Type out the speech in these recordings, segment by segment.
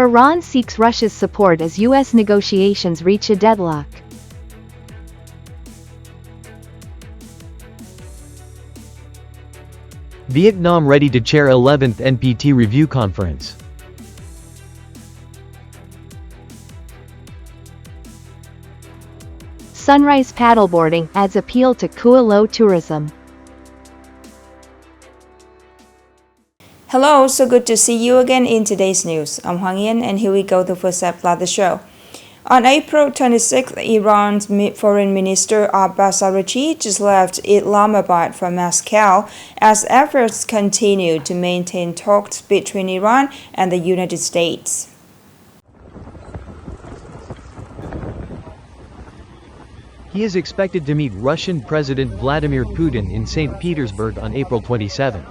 Iran seeks Russia's support as U.S. negotiations reach a deadlock. Vietnam ready to chair 11th NPT Review Conference. Sunrise paddleboarding adds appeal to Cua Lo tourism. Hello, so good to see you again in today's news. I'm Hwang Yen, and here we go, the first step of the show. On April 26th, Iran's Foreign Minister Abbas Araghchi just left Islamabad for Moscow as efforts continue to maintain talks between Iran and the United States. He is expected to meet Russian President Vladimir Putin in St. Petersburg on April 27.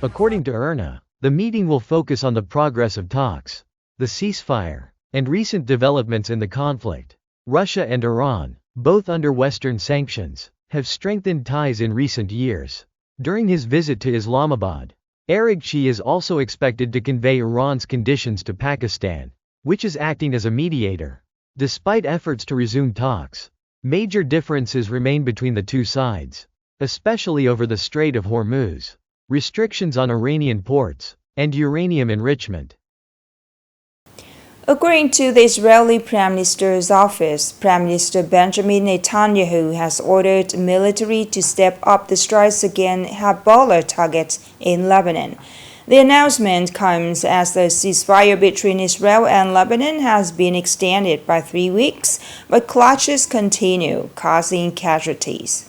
According to IRNA, the meeting will focus on the progress of talks, the ceasefire, and recent developments in the conflict. Russia and Iran, both under Western sanctions, have strengthened ties in recent years. During his visit to Islamabad, Araghchi is also expected to convey Iran's conditions to Pakistan, which is acting as a mediator. Despite efforts to resume talks, major differences remain between the two sides, especially over the Strait of Hormuz, restrictions on Iranian ports, and uranium enrichment. According to the Israeli Prime Minister's office, Prime Minister Benjamin Netanyahu has ordered military to step up the strikes against Hezbollah targets in Lebanon. The announcement comes as the ceasefire between Israel and Lebanon has been extended by 3 weeks, but clashes continue, causing casualties.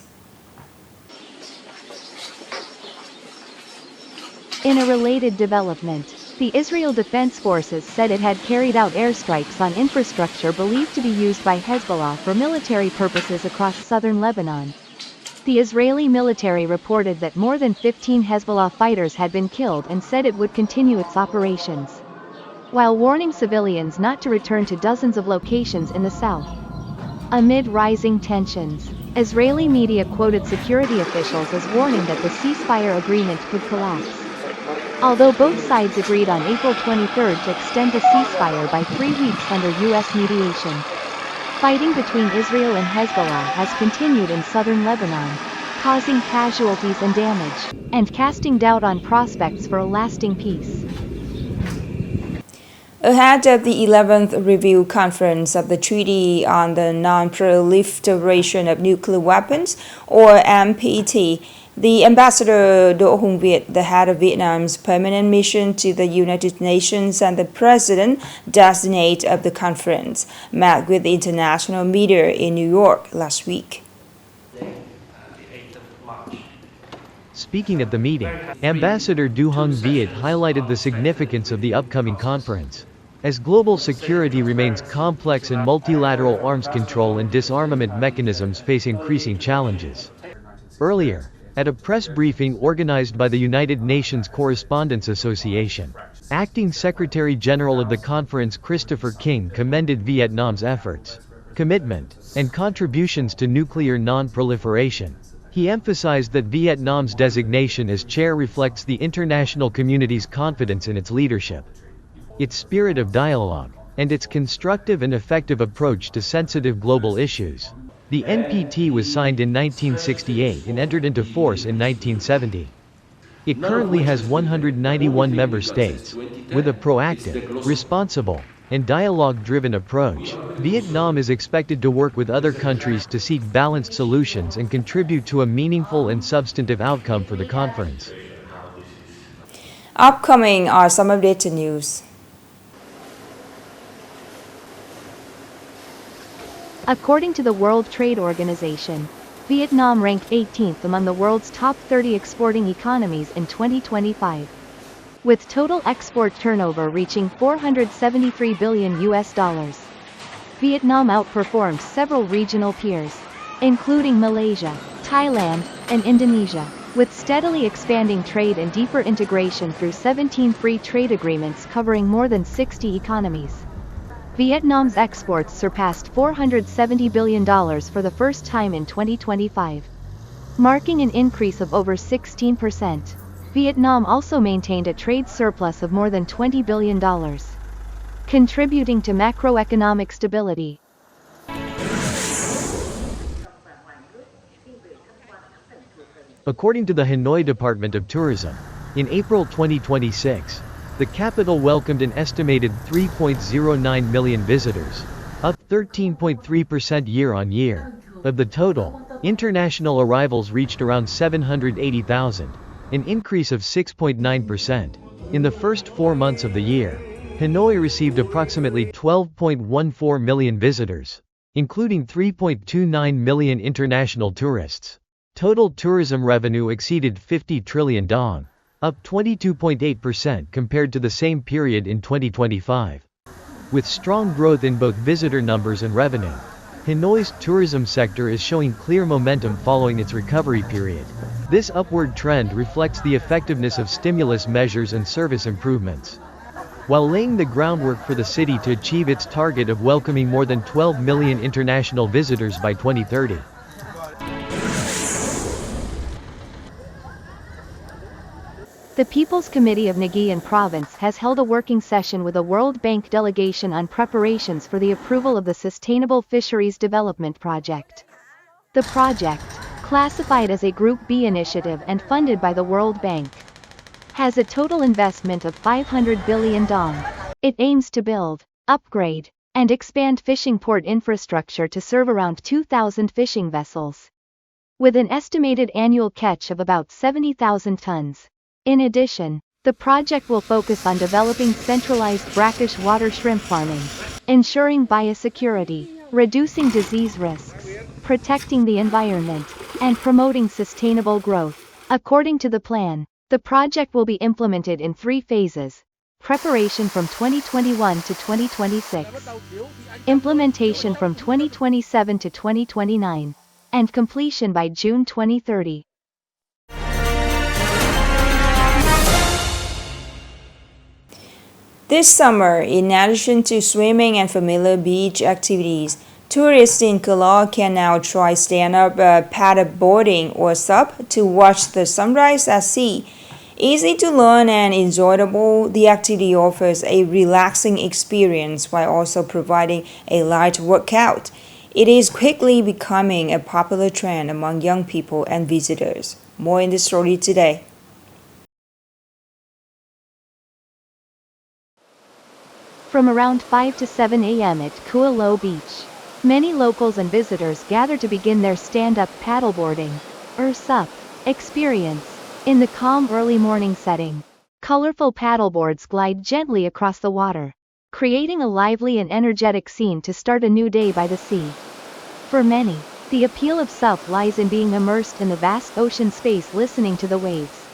In a related development, the Israel Defense Forces said it had carried out airstrikes on infrastructure believed to be used by Hezbollah for military purposes across southern Lebanon. The Israeli military reported that more than 15 Hezbollah fighters had been killed and said it would continue its operations, while warning civilians not to return to dozens of locations in the south. Amid rising tensions, Israeli media quoted security officials as warning that the ceasefire agreement could collapse. Although both sides agreed on April 23 to extend the ceasefire by 3 weeks under U.S. mediation, fighting between Israel and Hezbollah has continued in southern Lebanon, causing casualties and damage, and casting doubt on prospects for a lasting peace. Ahead of the 11th Review Conference of the Treaty on the Non-Proliferation of Nuclear Weapons, or NPT, the Ambassador Do Hung Viet, the head of Vietnam's permanent mission to the United Nations and the president-designate of the conference, met with the international media in New York last week. Speaking at the meeting, Ambassador Do Hung Viet highlighted the significance of the upcoming conference. As global security remains complex and multilateral arms control and disarmament mechanisms face increasing challenges. Earlier, at a press briefing organized by the United Nations Correspondents Association, Acting Secretary General of the conference Christopher King commended Vietnam's efforts, commitment, and contributions to nuclear non-proliferation. He emphasized that Vietnam's designation as chair reflects the international community's confidence in its leadership, its spirit of dialogue, and its constructive and effective approach to sensitive global issues. The NPT was signed in 1968 and entered into force in 1970. It currently has 191 member states. With a proactive, responsible, and dialogue-driven approach, Vietnam is expected to work with other countries to seek balanced solutions and contribute to a meaningful and substantive outcome for the conference. Upcoming are some updated news. According to the World Trade Organization, Vietnam ranked 18th among the world's top 30 exporting economies in 2025, with total export turnover reaching $473 billion. Vietnam outperformed several regional peers, including Malaysia, Thailand, and Indonesia, with steadily expanding trade and deeper integration through 17 free trade agreements covering more than 60 economies. Vietnam's exports surpassed $470 billion for the first time in 2025, marking an increase of over 16%. Vietnam also maintained a trade surplus of more than $20 billion. contributing to macroeconomic stability. According to the Hanoi Department of Tourism, in April 2026, the capital welcomed an estimated 3.09 million visitors, up 13.3% year-on-year. Of the total, international arrivals reached around 780,000, an increase of 6.9%. In the first 4 months of the year, Hanoi received approximately 12.14 million visitors, including 3.29 million international tourists. Total tourism revenue exceeded 50 trillion dong, up 22.8% compared to the same period in 2025. With strong growth in both visitor numbers and revenue, Hanoi's tourism sector is showing clear momentum following its recovery period. This upward trend reflects the effectiveness of stimulus measures and service improvements, while laying the groundwork for the city to achieve its target of welcoming more than 12 million international visitors by 2030. The People's Committee of Nghệ An Province has held a working session with a World Bank delegation on preparations for the approval of the Sustainable Fisheries Development Project. The project, classified as a Group B initiative and funded by the World Bank, has a total investment of 500 billion dong. It aims to build, upgrade, and expand fishing port infrastructure to serve around 2,000 fishing vessels, with an estimated annual catch of about 70,000 tons. In addition, the project will focus on developing centralized brackish water shrimp farming, ensuring biosecurity, reducing disease risks, protecting the environment, and promoting sustainable growth. According to the plan, the project will be implemented in 3 phases: preparation from 2021 to 2026, implementation from 2027 to 2029, and completion by June 2030. This summer, in addition to swimming and familiar beach activities, tourists in Cua Lo can now try stand-up paddleboarding or SUP to watch the sunrise at sea. Easy to learn and enjoyable, the activity offers a relaxing experience while also providing a light workout. It is quickly becoming a popular trend among young people and visitors. More in the story today. From around 5 to 7 a.m. at Cua Lo Beach, many locals and visitors gather to begin their stand-up paddleboarding, or SUP, experience. In the calm early morning setting, colorful paddleboards glide gently across the water, creating a lively and energetic scene to start a new day by the sea. For many, the appeal of SUP lies in being immersed in the vast ocean space, listening to the waves,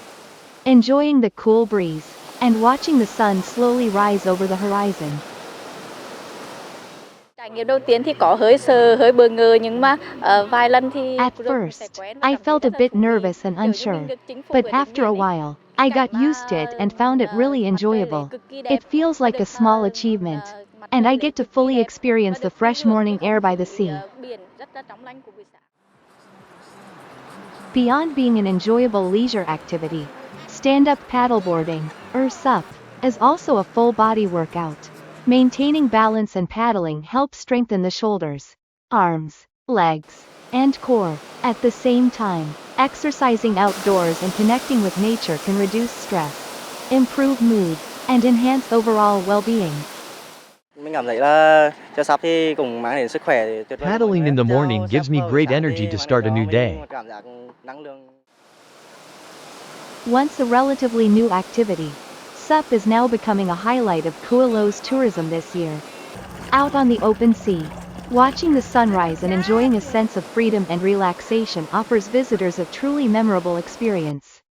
enjoying the cool breeze, and watching the sun slowly rise over the horizon. At first, I felt a bit nervous and unsure, but after a while, I got used to it and found it really enjoyable. It feels like a small achievement, and I get to fully experience the fresh morning air by the sea. Beyond being an enjoyable leisure activity, stand-up paddleboarding, or SUP, is also a full-body workout. Maintaining balance and paddling helps strengthen the shoulders, arms, legs, and core. At the same time, exercising outdoors and connecting with nature can reduce stress, improve mood, and enhance overall well-being. Paddling in the morning gives me great energy to start a new day. Once a relatively new activity, SUP is now becoming a highlight of Cua Lo's tourism this year. Out on the open sea, watching the sunrise and enjoying a sense of freedom and relaxation offers visitors a truly memorable experience.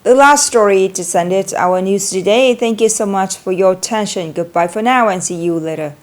The last story to send it our news today. Thank you so much for your attention. Goodbye for now and see you later.